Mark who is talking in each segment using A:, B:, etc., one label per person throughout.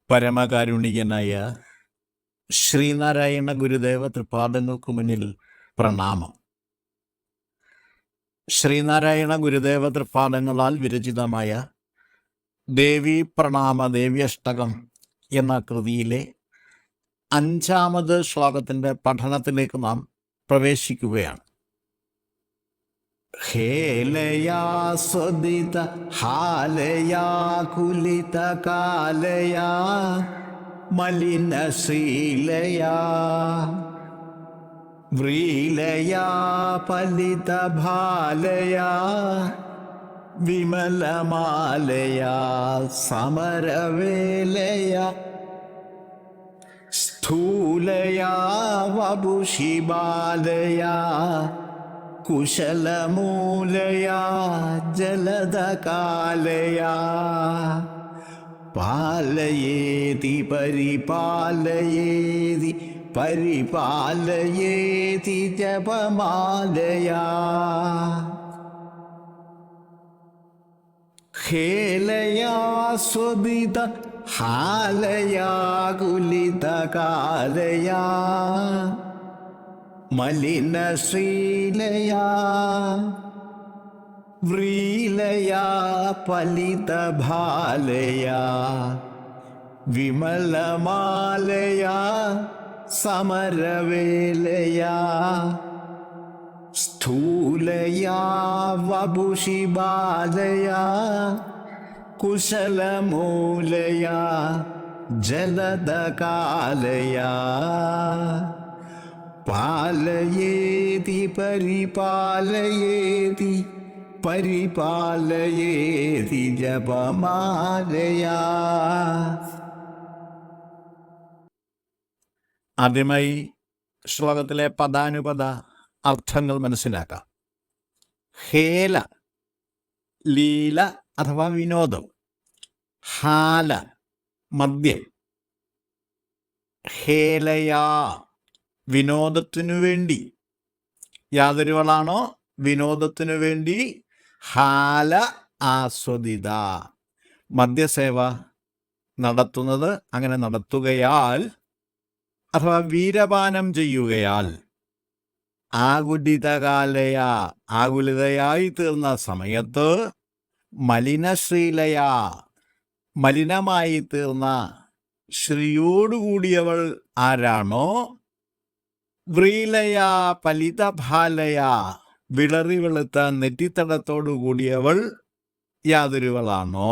A: പരമകാരുണികനായ ശ്രീനാരായണ ഗുരുദേവ തൃപാദങ്ങൾക്ക് മുന്നിൽ പ്രണാമം. ശ്രീനാരായണ ഗുരുദേവ തൃപാദങ്ങളാൽ വിരചിതമായ ദേവീ പ്രണാമ ദേവ്യഷ്ടകം എന്ന കൃതിയിലെ 5ാമത് ശ്ലോകത്തിൻ്റെ പഠനത്തിലേക്ക് നാം പ്രവേശിക്കുകയാണ്. ഹേലയാ സ്വദിത ഹാലയാ കുലിത കാലയാ മലിനശീലയാ വ്രീലയാ പലിത ഭാലയാ വിമലമാലയാ സമരവേലയാ സ്ഥൂലയാ വപുഷിബാലയാ കുശലമൂലയാ ജലദകാലയാ പാലയേതി പരിപാലയേതി പരിപാലയേതി ജപമാലയാ ഹേലയാ സ്വദിത ഹാലയാ കുലിതകാലയാ മലിനശ്രീലയാ വ്രീലയാ പലിതഭാലയാ വിമലമാലയാ സമരവേലയാ സ്ഥൂലയാ വപുഷിബാലയാ കുശലമൂലയാ ജലദകാലയാ പാലയേതി പരിപാലയേതി പരിപാലയേതി ജപമാലയാ. ആദ്യമായി ശ്ലോകത്തിലെ പദാനുപദ അർത്ഥങ്ങൾ മനസ്സിലാക്കാം. ഹേല ലീല അഥവാ വിനോദം, ഹാല മദ്യം, ഹേലയാ വിനോദത്തിനു വേണ്ടി, യാതൊരുവളാണോ വിനോദത്തിനു വേണ്ടി, ഹാല ആസ്വദിത മദ്യസേവ നടത്തുന്നത്, അങ്ങനെ നടത്തുകയാൽ അഥവാ വീരപാനം ചെയ്യുകയാൽ, ആകുലിതകാലയാ ആകുലിതയായി തീർന്ന സമയത്ത്, മലിനശ്രീലയാ മലിനമായി തീർന്ന ശ്രീയോടുകൂടിയവൾ ആരാണോ, വ്രീലയാ പലിതഭാലയാ വിളറി വെളുത്ത നെറ്റിത്തടത്തോടു കൂടിയവൾ യാതൊരുവളാണോ,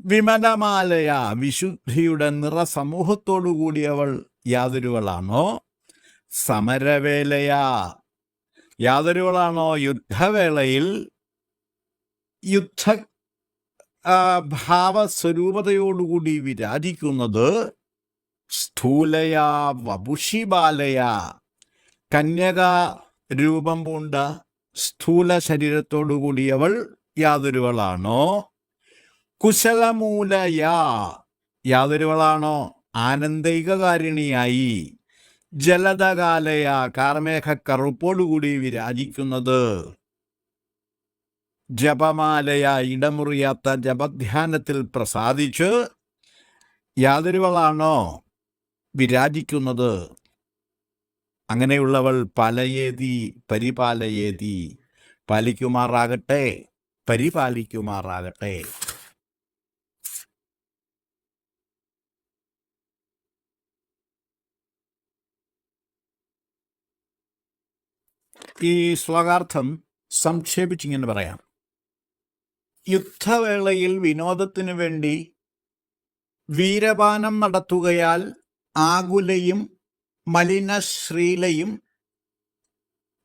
A: വിമലമാലയാ വിശുദ്ധിയുടെ നിറസമൂഹത്തോടു കൂടിയവൾ യാതൊരുവളാണോ, സമരവേലയാ യാതൊരുവളാണോ യുദ്ധവേളയിൽ യുദ്ധ ഭാവസ്വരൂപതയോടുകൂടി വിരാജിക്കുന്നത്, സ്ഥൂലയാ വപുഷിബാലയാ കന്യക രൂപം പൂണ്ട സ്ഥൂല ശരീരത്തോടുകൂടിയവൾ യാതൊരുവളാണോ, കുശലമൂലയാ യാതൊരുവളാണോ ആനന്ദികകാരിണിയായി, ജലദകാലയാ കാർമേഘ കറുപ്പോടുകൂടി വിരാജിക്കുന്നത്, ജപമാലയാ ഇടമുറിയാത്ത ജപധ്യാനത്തിൽ പ്രസാദിച്ച് യാതൊരുവളാണോ വിരാജിക്കുന്നത്, അങ്ങനെയുള്ളവൾ പാലയേതി പരിപാലയേതി പാലിക്കുമാറാകട്ടെ പരിപാലിക്കുമാറാകട്ടെ. ഈ ശ്ലോകാർത്ഥം സംക്ഷേപിച്ചിങ്ങനെ പറയാം. യുദ്ധവേളയിൽ വിനോദത്തിനു വേണ്ടി വീരപാനം നടത്തുകയാൽ ആകുലയും മലിനശ്രീലയും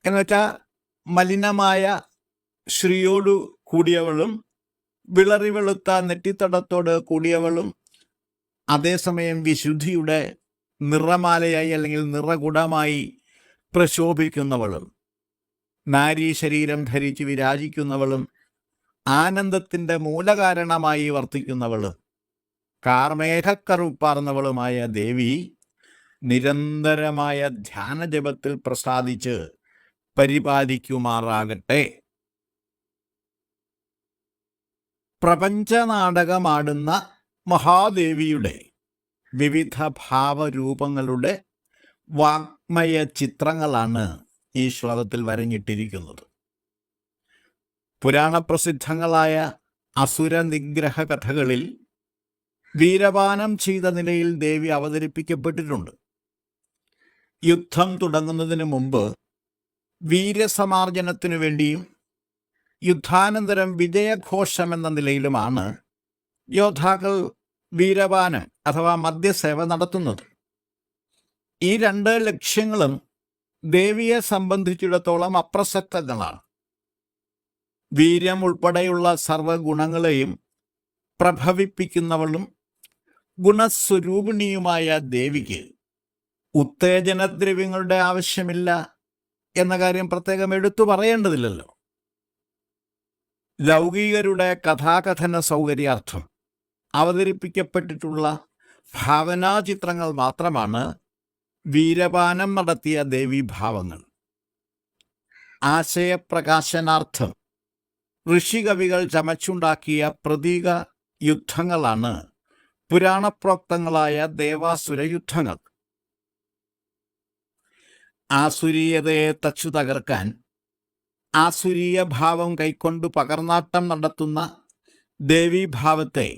A: എന്നുവെച്ചാൽ മലിനമായ ശ്രീയോടു കൂടിയവളും വിളറി വെളുത്ത നെറ്റിത്തടത്തോട് കൂടിയവളും അതേസമയം വിശുദ്ധിയുടെ നിറമാലയായി അല്ലെങ്കിൽ നിറകുടമായി പ്രശോഭിക്കുന്നവളും നാരീ ശരീരം ധരിച്ച് വിരാജിക്കുന്നവളും ആനന്ദത്തിൻ്റെ മൂലകാരണമായി വർത്തിക്കുന്നവളും കാർമേഘക്കറുപ്പാർന്നവളുമായ ദേവി നിരന്തരമായ ധ്യാനജപത്തിൽ പ്രസാദിച്ച് പരിപാലിക്കുമാറാകട്ടെ. പ്രപഞ്ചനാടകമാടുന്ന മഹാദേവിയുടെ വിവിധ ഭാവരൂപങ്ങളുടെ വാഗ്മയ ചിത്രങ്ങളാണ് ഈ ശ്ലോകത്തിൽ വരഞ്ഞിട്ടിരിക്കുന്നത്. പുരാണപ്രസിദ്ധങ്ങളായ അസുര നിഗ്രഹ കഥകളിൽ വീരപാനം ചെയ്ത നിലയിൽ ദേവി അവതരിപ്പിക്കപ്പെട്ടിട്ടുണ്ട്. യുദ്ധം തുടങ്ങുന്നതിന് മുമ്പ് വീര്യസമാർജനത്തിനു വേണ്ടിയും യുദ്ധാനന്തരം വിജയഘോഷം എന്ന നിലയിലുമാണ് യോദ്ധാക്കൾ വീരപാനം അഥവാ മദ്യസേവ നടത്തുന്നത്. ഈ രണ്ട് ലക്ഷ്യങ്ങളും ദേവിയെ സംബന്ധിച്ചിടത്തോളം അപ്രസക്തങ്ങളാണ്. വീര്യം ഉൾപ്പെടെയുള്ള സർവഗുണങ്ങളെയും പ്രഭവിപ്പിക്കുന്നവളും ഗുണസ്വരൂപിണിയുമായ ദേവിക്ക് ഉത്തേജനദ്രവ്യങ്ങളുടെ ആവശ്യമില്ല എന്ന കാര്യം പ്രത്യേകം എടുത്തു പറയേണ്ടതില്ലല്ലോ. ലൗകികരുടെ കഥാകഥന സൗകര്യാർത്ഥം അവതരിപ്പിക്കപ്പെട്ടിട്ടുള്ള ഭാവനാചിത്രങ്ങൾ മാത്രമാണ് വീരപാനം നടത്തിയ ദേവീഭാവങ്ങൾ. ആശയപ്രകാശനാർത്ഥം ഋഷികവികൾ ചമച്ചുണ്ടാക്കിയ പ്രതീക യുദ്ധങ്ങളാണ് പുരാണപ്രോക്തങ്ങളായ ദേവാസുര യുദ്ധങ്ങൾ. ആസുരീയതയെ തച്ചു തകർക്കാൻ ആസുരീയ ഭാവം കൈക്കൊണ്ട് പകർന്നാട്ടം നടത്തുന്ന ദേവീഭാവത്തെ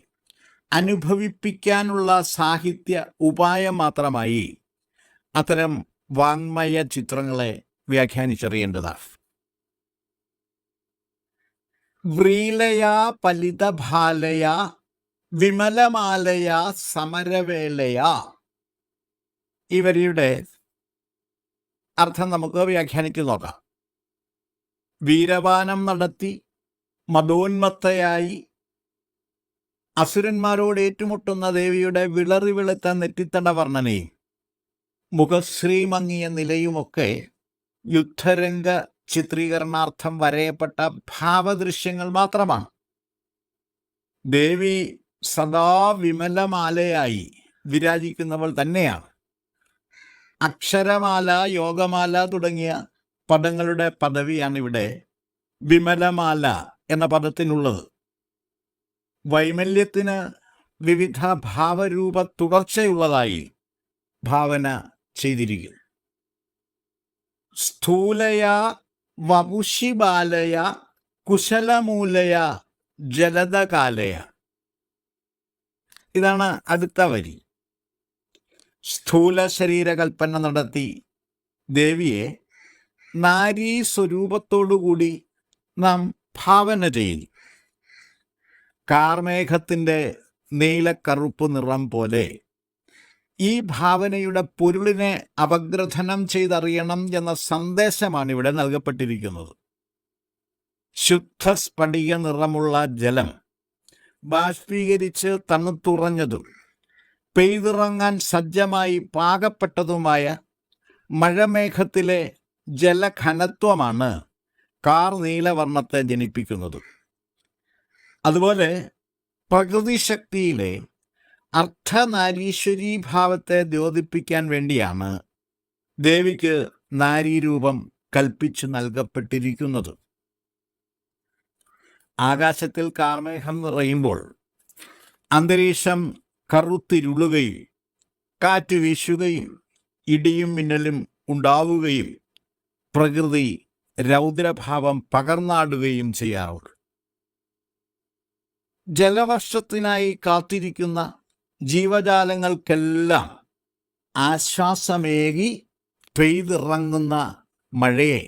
A: അനുഭവിപ്പിക്കാനുള്ള സാഹിത്യ ഉപായം മാത്രമായി അത്തരം വാങ്മയ ചിത്രങ്ങളെ വ്യാഖ്യാനിച്ചറിയേണ്ടതാണ്. വ്രീലയാ പലിതഭാലയാ വിമലമാലയാ സമരവേളയാ, ഈ വരിയുടെ അർത്ഥം നമുക്ക് വ്യാഖ്യാനിച്ചു നോക്കാം. വീരപാനം നടത്തി മതോന്മത്തയായി അസുരന്മാരോട് ഏറ്റുമുട്ടുന്ന ദേവിയുടെ വിളറി വെളുത്ത നെറ്റിത്തട വർണ്ണനയും മുഖശ്രീമങ്ങിയ നിലയുമൊക്കെ യുദ്ധരംഗ ചിത്രീകരണാർത്ഥം വരയപ്പെട്ട ഭാവദൃശ്യങ്ങൾ മാത്രമാണ്. ദേവി സദാ വിമലമാലയായി വിരാജിക്കുന്നവൾ തന്നെയാണ്. അക്ഷരമാല, യോഗമാല തുടങ്ങിയ പദങ്ങളുടെ പദവിയാണ് ഇവിടെ വിമലമാല എന്ന പദത്തിനുള്ളത്. വൈമല്യത്തിന് വിവിധ ഭാവരൂപ തുടർച്ചയുള്ളതായി ഭാവന ചെയ്തിരിക്കുന്നു. സ്ഥൂലയാ വപുഷിബാലയ കുശലമൂലയ ജലദകാലയ, ഇതാണ് അടുത്ത വരി. സ്ഥൂല ശരീരകൽപ്പന നടത്തി ദേവിയെ നാരീ സ്വരൂപത്തോടുകൂടി നാം ഭാവന ചെയ്യുന്നു. കാർമേഘത്തിൻ്റെ നീലക്കറുപ്പ് നിറം പോലെ ഈ ഭാവനയുടെ പൊരുളിനെ അപഗ്രഥനം ചെയ്തറിയണം എന്ന സന്ദേശമാണ് ഇവിടെ നൽകപ്പെട്ടിരിക്കുന്നത്. ശുദ്ധ സ്ഫടിക നിറമുള്ള ജലം ബാഷ്പീകരിച്ച് തണുത്തുറഞ്ഞതും പെയ്തിറങ്ങാൻ സജ്ജമായി പാകപ്പെട്ടതുമായ മഴമേഘത്തിലെ ജലഘനത്വമാണ് കാർ നീലവർണ്ണത്തെ ജനിപ്പിക്കുന്നത്. അതുപോലെ പ്രകൃതിശക്തിയിലെ അർദ്ധനാരീശ്വരീഭാവത്തെ ദ്യോതിപ്പിക്കാൻ വേണ്ടിയാണ് ദേവിക്ക് നാരീരൂപം കൽപ്പിച്ചു നൽകപ്പെട്ടിരിക്കുന്നത്. ആകാശത്തിൽ കാർമേഘം നിറയുമ്പോൾ അന്തരീക്ഷം കറുത്തിരുളുകയും കാറ്റ് വീശുകയും ഇടിയും മിന്നലും ഉണ്ടാവുകയും പ്രകൃതി രൗദ്രഭാവം പകർന്നാടുകയും ചെയ്യാറുണ്ട്. ജലവർഷത്തിനായി കാത്തിരിക്കുന്ന ജീവജാലങ്ങൾക്കെല്ലാം ആശ്വാസമേകി പെയ്തിറങ്ങുന്ന മഴയെ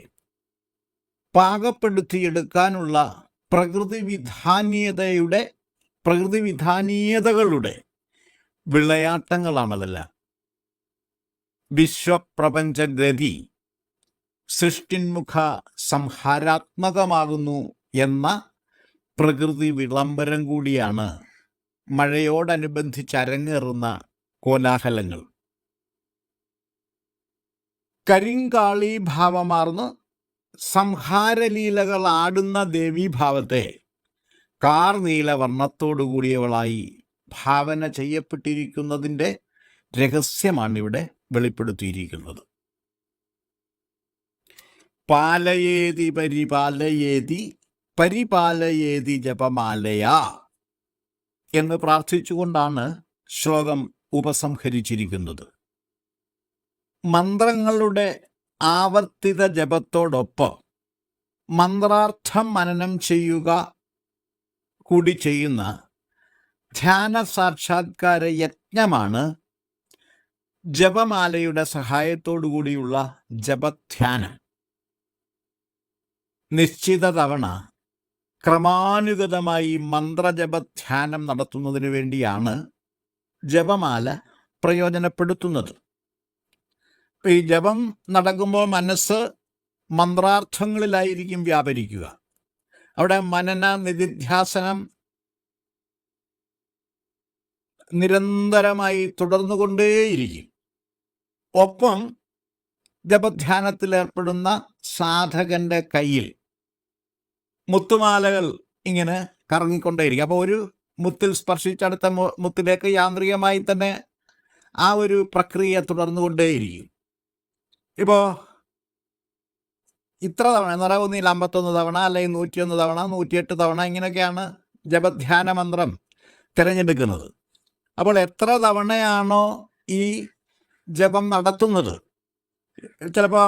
A: പാകപ്പെടുത്തിയെടുക്കാനുള്ള പ്രകൃതിവിധാനീയതകളുടെ വിളയാട്ടങ്ങളാണതെല്ലാം. വിശ്വപ്രപഞ്ചഗതി സൃഷ്ടിന്മുഖ സംഹാരാത്മകമാകുന്നു എന്ന പ്രകൃതി വിളംബരം കൂടിയാണ് മഴയോടനുബന്ധിച്ച് അരങ്ങേറുന്ന കോലാഹലങ്ങൾ. കരിങ്കാളി ഭാവമാർന്ന് സംഹാരലീലകൾ ആടുന്ന ദേവീഭാവത്തെ കാർ നീലവർണ്ണത്തോടുകൂടിയവളായി ഭാവന ചെയ്യപ്പെട്ടിരിക്കുന്നതിൻ്റെ രഹസ്യമാണ് ഇവിടെ വെളിപ്പെടുത്തിയിരിക്കുന്നത്. പാലയേതി പരിപാലയേതി പരിപാലയേതി ജപമാലയാ എന്ന് പ്രാർത്ഥിച്ചുകൊണ്ടാണ് ശ്ലോകം ഉപസംഹരിച്ചിരിക്കുന്നത്. മന്ത്രങ്ങളുടെ ആവർത്തിത ജപത്തോടൊപ്പം മന്ത്രാർത്ഥം മനനം ചെയ്യുക കൂടി ചെയ്യുന്ന ധ്യാന സാക്ഷാത്കാര യജ്ഞമാണ് ജപമാലയുടെ സഹായത്തോടു കൂടിയുള്ള ജപധ്യാനം. നിശ്ചിത തവണ ക്രമാനുഗതമായി മന്ത്രജപധ്യാനം നടത്തുന്നതിന് വേണ്ടിയാണ് ജപമാല പ്രയോജനപ്പെടുത്തുന്നത്. ഈ ജപം നടക്കുമ്പോൾ മനസ്സ് മന്ത്രാർത്ഥങ്ങളിലായിരിക്കും വ്യാപരിക്കുക. അവിടെ മനന നിധിധ്യാസനം നിരന്തരമായി തുടർന്നുകൊണ്ടേയിരിക്കും. ഒപ്പം ജപധ്യാനത്തിലേർപ്പെടുന്ന സാധകന്റെ കയ്യിൽ മുത്തുമാലകൾ ഇങ്ങനെ കറങ്ങിക്കൊണ്ടേയിരിക്കും. അപ്പോൾ ഒരു മുത്തിൽ സ്പർശിച്ചടുത്ത മുത്തിലേക്ക് യാന്ത്രികമായി തന്നെ ആ ഒരു പ്രക്രിയ തുടർന്നുകൊണ്ടേയിരിക്കും. ഇപ്പോൾ ഇത്ര തവണ എന്ന് പറയാൻ 51 തവണ, അല്ലെങ്കിൽ 101 തവണ, 108 തവണ, ഇങ്ങനെയൊക്കെയാണ് ജപധ്യാന മന്ത്രം തിരഞ്ഞെടുക്കുന്നത്. അപ്പോൾ എത്ര തവണയാണോ ഈ ജപം നടത്തുന്നത്, ചിലപ്പോൾ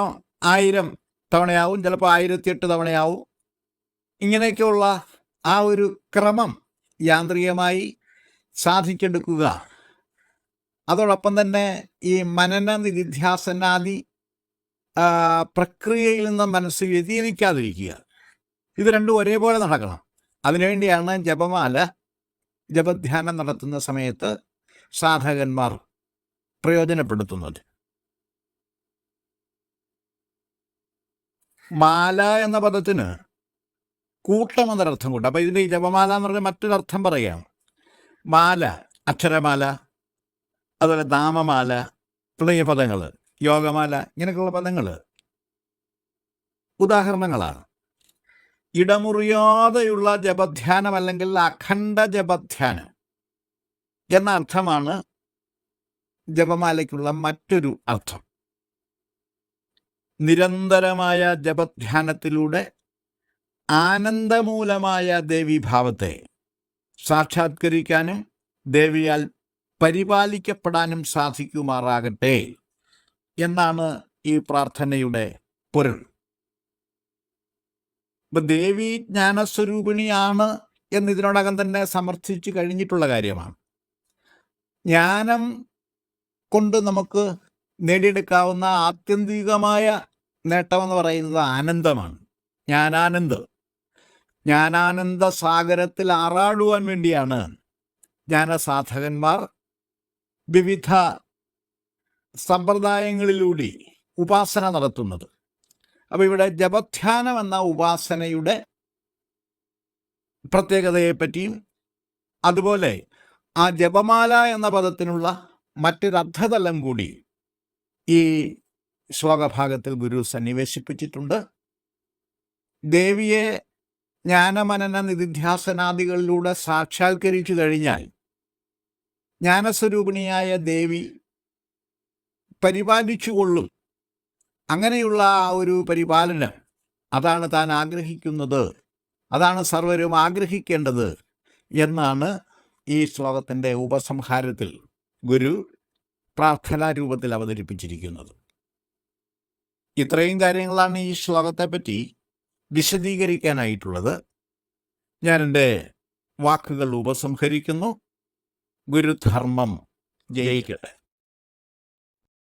A: 1000 തവണയാവും, ചിലപ്പോൾ 1008 തവണയാവും. ഇങ്ങനെയൊക്കെയുള്ള ആ ഒരു ക്രമം യാന്ത്രികമായി സാധിച്ചെടുക്കുക. അതോടൊപ്പം തന്നെ ഈ മനന നിധിധ്യാസനാദി പ്രക്രിയയിൽ നിന്ന് മനസ്സ് വ്യതിചലിക്കാതിരിക്കുക. ഇത് രണ്ടും ഒരേപോലെ നടക്കണം. അതിനുവേണ്ടിയാണ് ജപമാല ജപധ്യാനം നടത്തുന്ന സമയത്ത് സാധകന്മാർ പ്രയോജനപ്പെടുത്തുന്നത്. മാല എന്ന പദത്തിന് കൂട്ടമെന്നൊരർത്ഥം കൂട്ടും. അപ്പം ഇതിൻ്റെ ഈ ജപമാല എന്ന് പറഞ്ഞാൽ മറ്റൊരർത്ഥം പറയാം. മാല, അക്ഷരമാല, അതുപോലെ നാമമാല തുടങ്ങിയ പദങ്ങൾ, യോഗമാല, ഇങ്ങനെയൊക്കെയുള്ള പദങ്ങൾ ഉദാഹരണങ്ങളാണ്. ഇടമുറിയാതെയുള്ള ജപധ്യാനം അല്ലെങ്കിൽ അഖണ്ഡ ജപധ്യാനം എന്ന അർത്ഥമാണ് ജപമാലയ്ക്കുള്ള മറ്റൊരു അർത്ഥം. നിരന്തരമായ ജപധ്യാനത്തിലൂടെ ആനന്ദമൂലമായ ദേവീഭാവത്തെ സാക്ഷാത്കരിക്കാനും ദേവിയാൽ പരിപാലിക്കപ്പെടാനും സാധിക്കുമാറാകട്ടെ എന്നാണ് ഈ പ്രാർത്ഥനയുടെ പൊരുൾ. ഇപ്പം ദേവി ജ്ഞാനസ്വരൂപിണിയാണ് എന്നിതിനോടകം തന്നെ സമർത്ഥിച്ചു കഴിഞ്ഞിട്ടുള്ള കാര്യമാണ്. ജ്ഞാനം കൊണ്ട് നമുക്ക് നേടിയെടുക്കാവുന്ന ആത്യന്തികമായ നേട്ടമെന്ന് പറയുന്നത് ആനന്ദമാണ്. ജ്ഞാനാനന്ദ സാഗരത്തിൽ ആറാടുവാൻ വേണ്ടിയാണ് ജ്ഞാനസാധകന്മാർ വിവിധ സമ്പ്രദായങ്ങളിലൂടെ ഉപാസന നടത്തുന്നത്. അപ്പോൾ ഇവിടെ ജപധ്യാനം എന്ന ഉപാസനയുടെ പ്രത്യേകതയെപ്പറ്റിയും അതുപോലെ ആ ജപമാല എന്ന പദത്തിനുള്ള മറ്റൊരർത്ഥതലം കൂടി ഈ ശ്ലോകഭാഗത്തിൽ ഗുരു സന്നിവേശിപ്പിച്ചിട്ടുണ്ട്. ദേവിയെ ജ്ഞാനമനന നിധിധ്യാസനാദികളിലൂടെ സാക്ഷാത്കരിച്ചു കഴിഞ്ഞാൽ ജ്ഞാനസ്വരൂപിണിയായ ദേവി പരിപാലിച്ചുകൊള്ളും. അങ്ങനെയുള്ള ആ ഒരു പരിപാലനം, അതാണ് താൻ ആഗ്രഹിക്കുന്നത്, അതാണ് സർവരും ആഗ്രഹിക്കേണ്ടത് എന്നാണ് ഈ ശ്ലോകത്തിൻ്റെ ഉപസംഹാരത്തിൽ ഗുരു പ്രാർത്ഥനാ രൂപത്തിൽ അവതരിപ്പിച്ചിരിക്കുന്നത്. ഇത്രയും കാര്യങ്ങളാണ് ഈ ശ്ലോകത്തെപ്പറ്റി വിശദീകരിക്കാനായിട്ടുള്ളത്. ഞാൻ എൻ്റെ വാക്കുകൾ ഉപസംഹരിക്കുന്നു. ഗുരുധർമ്മം ജയിക്കട്ടെ.